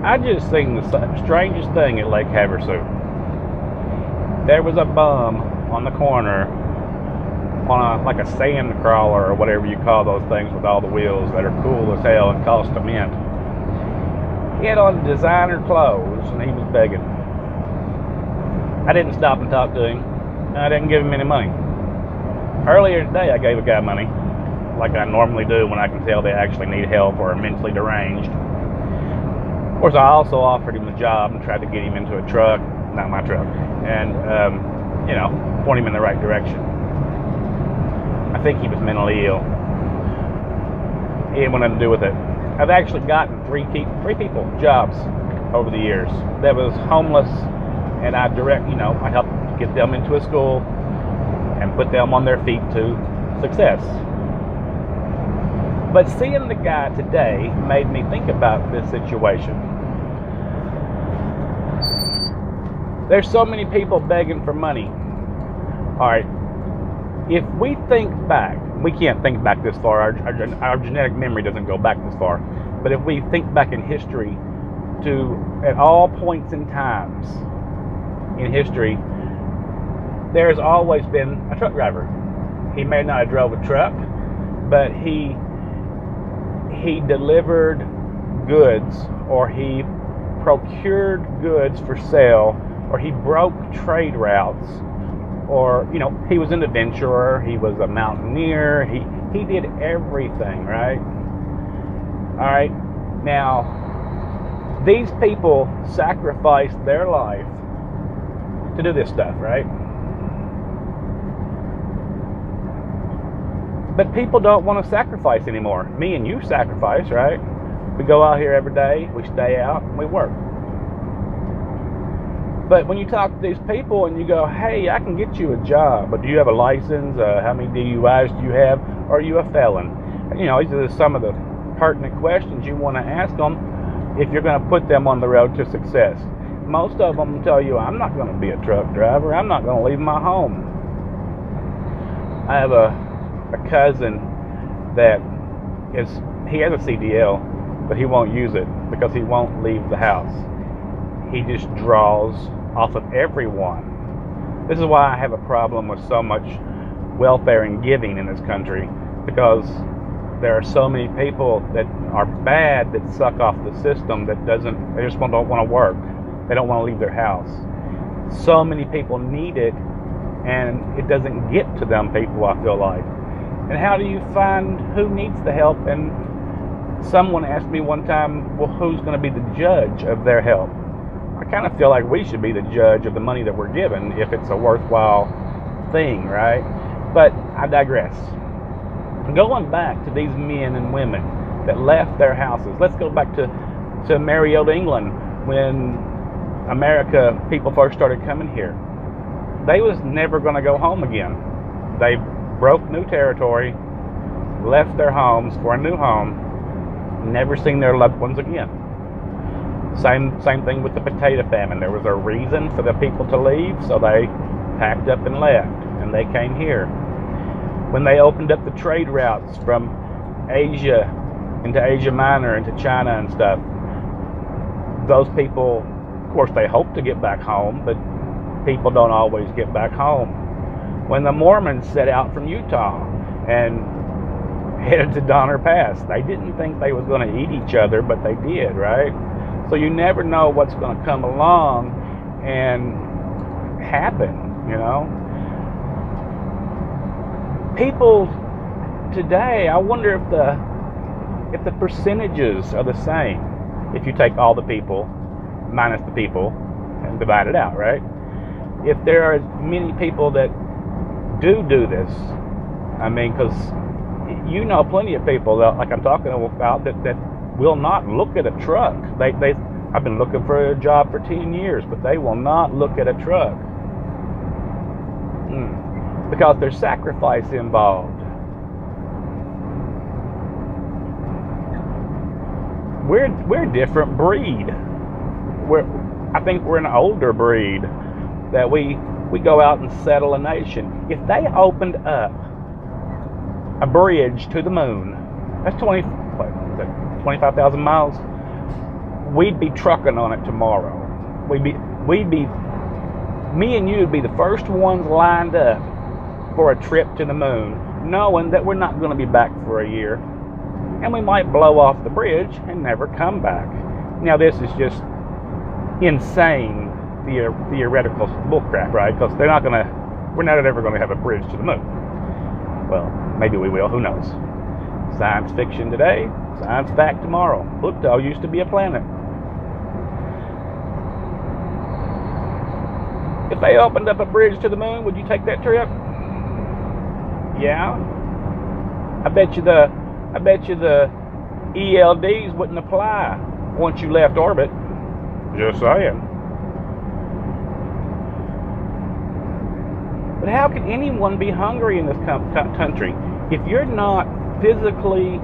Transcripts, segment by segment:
I just seen the strangest thing at Lake Havasu. There was a bum on the corner on like a sand crawler or whatever you call those things with all the wheels that are cool as hell and cost a mint. He had on designer clothes and he was begging. I didn't stop and talk to him. I didn't give him any money. Earlier today, I gave a guy money, like I normally do when I can tell they actually need help or are mentally deranged. Of course, I also offered him a job and tried to get him into a truck, not my truck, and, point him in the right direction. I think he was mentally ill. He had nothing to do with it. I've actually gotten three people jobs over the years that was homeless, and I helped get them into a school and put them on their feet to success. But seeing the guy today made me think about this situation. There's so many people begging for money. All right, if we think back, we can't think back this far. Our genetic memory doesn't go back this far. But if we think back in history at all points in times in history, there's always been a truck driver. He may not have drove a truck, but he delivered goods, or he procured goods for sale, or he broke trade routes, or he was an adventurer, he was a mountaineer, he did everything, right? All right, now these people sacrificed their life to do this stuff, right? But people don't want to sacrifice anymore. Me and you sacrifice, right? We go out here every day, we stay out, and we work. But when you talk to these people and you go, hey, I can get you a job, but do you have a license? How many DUIs do you have? Are you a felon? These are some of the pertinent questions you want to ask them if you're going to put them on the road to success. Most of them tell you, I'm not going to be a truck driver. I'm not going to leave my home. I have a cousin that he has a CDL, but he won't use it because he won't leave the house. He just draws off of everyone. This is why I have a problem with so much welfare and giving in this country, because there are so many people that are bad that suck off the system they just don't want to work. They don't want to leave their house. So many people need it, and it doesn't get to them people, I feel like. And how do you find who needs the help? And someone asked me one time, well, who's going to be the judge of their help? I kind of feel like we should be the judge of the money that we're given if it's a worthwhile thing, right? But I digress. Going back to these men and women that left their houses. Let's go back to Mariota, England, when people first started coming here. They was never going to go home again. They broke new territory, left their homes for a new home, never seen their loved ones again. Same thing with the potato famine. There was a reason for the people to leave, so they packed up and left, and they came here. When they opened up the trade routes from Asia into Asia Minor, into China and stuff, those people, of course, they hope to get back home, but people don't always get back home. When the Mormons set out from Utah and headed to Donner Pass, they didn't think they was going to eat each other, but they did, right? So you never know what's going to come along and happen, People today, I wonder if the percentages are the same. If you take all the people minus the people and divide it out, right? If there are many people that do this, because plenty of people that, like I'm talking about, that will not look at a truck. I've been looking for a job for 10 years, but they will not look at a truck. Because there's sacrifice involved. We're a different breed. I think we're an older breed that we go out and settle a nation. If they opened up a bridge to the moon, that's 25,000 miles. we'd be trucking on it tomorrow. Me and you would be the first ones lined up for a trip to the moon, knowing that we're not going to be back for a year. And we might blow off the bridge and never come back. Now, this is just insane theoretical bullcrap, right? Because we're not ever going to have a bridge to the moon. Well, maybe we will, who knows? Science fiction today, science fact tomorrow. Pluto used to be a planet. If they opened up a bridge to the moon, would you take that trip? Yeah. I bet you the ELDs wouldn't apply once you left orbit. Just saying. But how can anyone be hungry in this country if you're not physically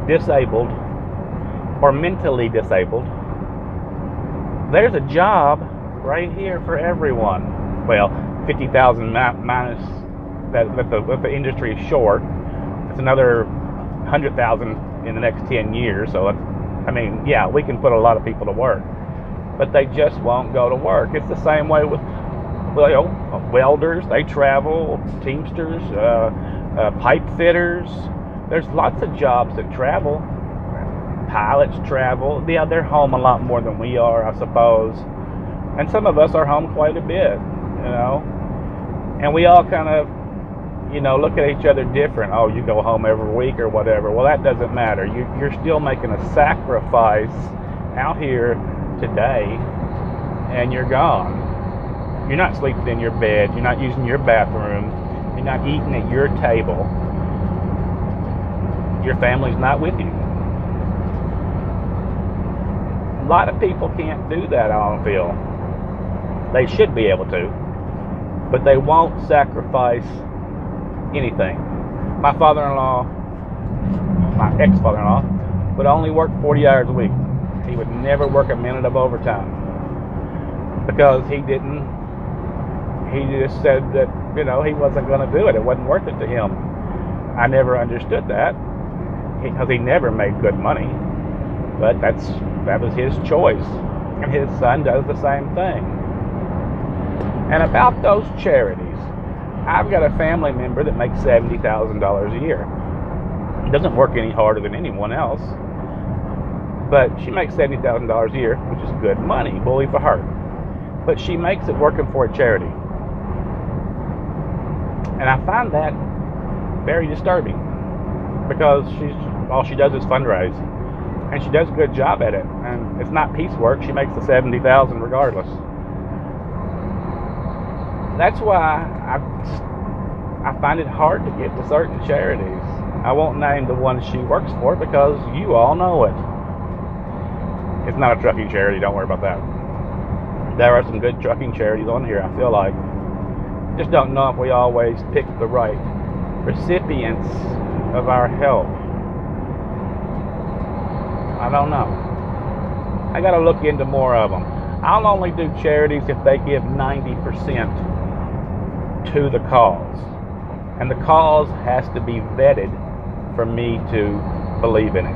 disabled or mentally disabled? There's a job right here for everyone. Well, 50,000 minus that the industry is short. It's another 100,000 in the next 10 years. So, yeah, we can put a lot of people to work, but they just won't go to work. It's the same way with welders. They travel. Teamsters, pipe fitters. There's lots of jobs that travel. Pilots travel. Yeah, they're home a lot more than we are, I suppose. And some of us are home quite a bit, and we all kind of, look at each other different. Oh, you go home every week or whatever. Well, that doesn't matter. You're still making a sacrifice out here today, and you're gone. You're not sleeping in your bed. You're not using your bathroom. You're not eating at your table. Your family's not with you. A lot of people can't do that, I don't feel. They should be able to, but they won't sacrifice anything. My father-in-law, my ex-father-in-law, would only work 40 hours a week. He would never work a minute of overtime because he just said that, he wasn't going to do it. It wasn't worth it to him. I never understood that because he never made good money, but that was his choice. And his son does the same thing. And about those charities, I've got a family member that makes $70,000 a year. Doesn't work any harder than anyone else, but she makes $70,000 a year, which is good money, bully for her. But she makes it working for a charity. And I find that very disturbing because all she does is fundraise. And she does a good job at it. And it's not piecework. She makes the $70,000 regardless. That's why I find it hard to get to certain charities. I won't name the one she works for because you all know it. It's not a trucking charity. Don't worry about that. There are some good trucking charities on here, I feel like. Just don't know if we always pick the right recipients of our help. I don't know. I got to look into more of them. I'll only do charities if they give 90% to the cause. And the cause has to be vetted for me to believe in it.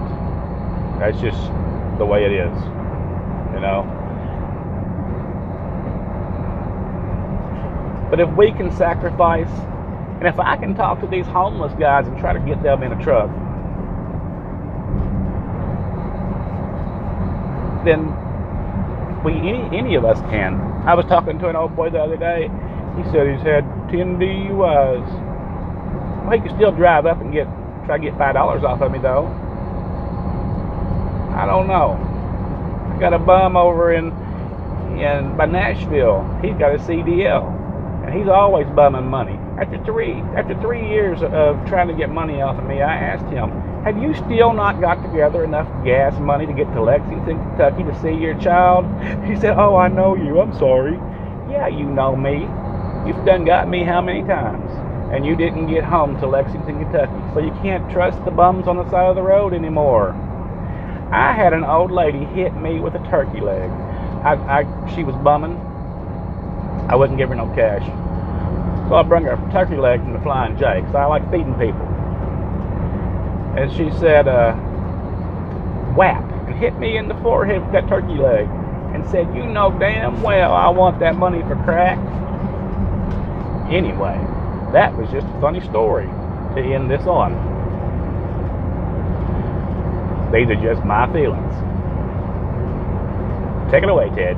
That's just the way it is, But if we can sacrifice, and if I can talk to these homeless guys and try to get them in a truck, then any of us can. I was talking to an old boy the other day. He said he's had 10 DUIs. Well, he could still drive up and try to get $5 off of me, though. I don't know. I got a bum over by Nashville. He's got a CDL, and he's always bumming money. After three years of trying to get money off of me, I asked him, "Have you still not got together enough gas money to get to Lexington, Kentucky to see your child?" He said, "Oh, I know you. I'm sorry." Yeah, you know me. You've done got me how many times? And you didn't get home to Lexington, Kentucky. So you can't trust the bums on the side of the road anymore. I had an old lady hit me with a turkey leg. She was bumming. I wouldn't give her no cash. So I brought her a turkey leg from the Flying J, because I like feeding people. And she said, "Whap." And hit me in the forehead with that turkey leg and said, you know damn well I want that money for crack. Anyway, that was just a funny story to end this on. These are just my feelings. Take it away, Ted.